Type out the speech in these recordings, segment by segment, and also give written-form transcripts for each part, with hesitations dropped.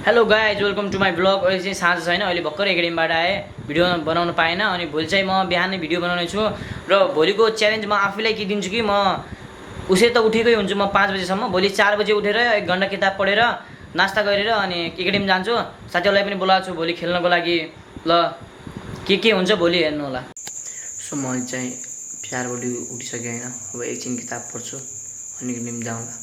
Hello guys welcome to my blog. अहिले चाहिँ साँझ छैन, अहिले भर्खर एकाडेमीबाट आएँ, भिडियो बनाउन पाएन। अनि भोलि चाहिँ म बिहानै भिडियो बनाउने छु र भोलिको च्यालेन्ज म आफैलाई के दिन्छु कि म उसै त उठेकै हुन्छु म 5 बजेसम्म। भोलि 4 बजे उठेर 1 घन्टा किताब पढेर नास्ता गरेर अनि एकाडेमी जान्छु। साथीहरूलाई पनि बोलाएको छु भोलि खेल्नको लागि। ल के हुन्छ भोलि हेर्नु होला। सो म चाहिँ 4 बजे उठिसकेँ होइन, अब एकछिन किताब पढ्छु अनि एकाडेमी जाउँला।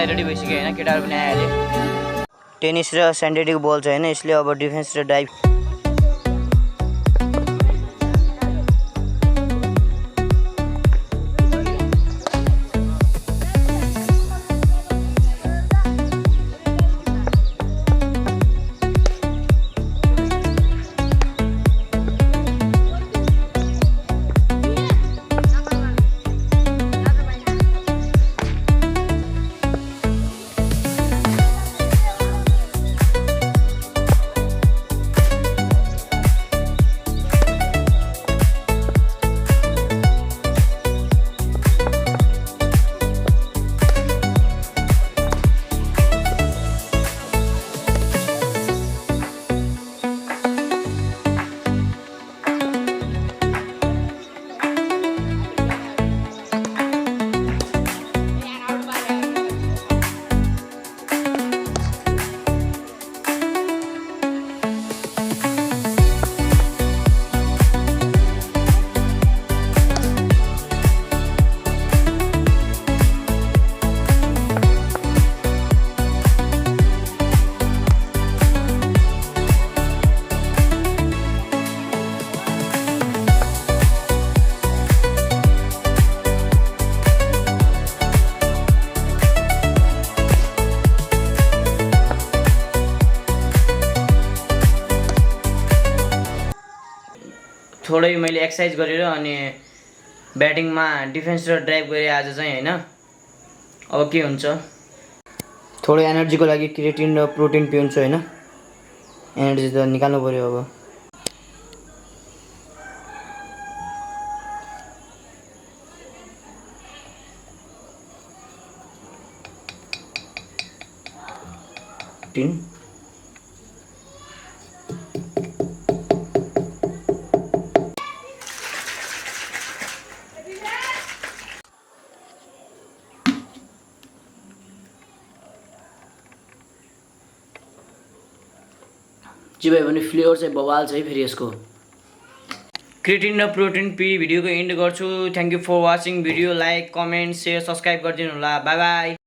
रेडी भइसक्यो होइन, केटाहरू पनि आइहाल्यो। टेनिस र स्यान्डेटिक बल छ होइन, यसले अब डिफेन्स र ड्राइभ थोरै मैले एक्सर्साइज गरेर अनि ब्याटिङमा डिफेन्स र ड्राइभ गरेँ आज चाहिँ होइन। अब के हुन्छ, थोरै एनर्जीको लागि क्रिएटिन र प्रोटिन पिउँछु होइन, एनर्जी त निकाल्नु पऱ्यो अब। जी भाइ भने फ्लेभर चाहिँ बवाल छ है फेरि यसको। क्रिएटिन र प्रोटिन पी भिडियोको एन्ड गर्छु। Thank you for watching video. Like comment share subscribe गरिदिनु होला। Bye by.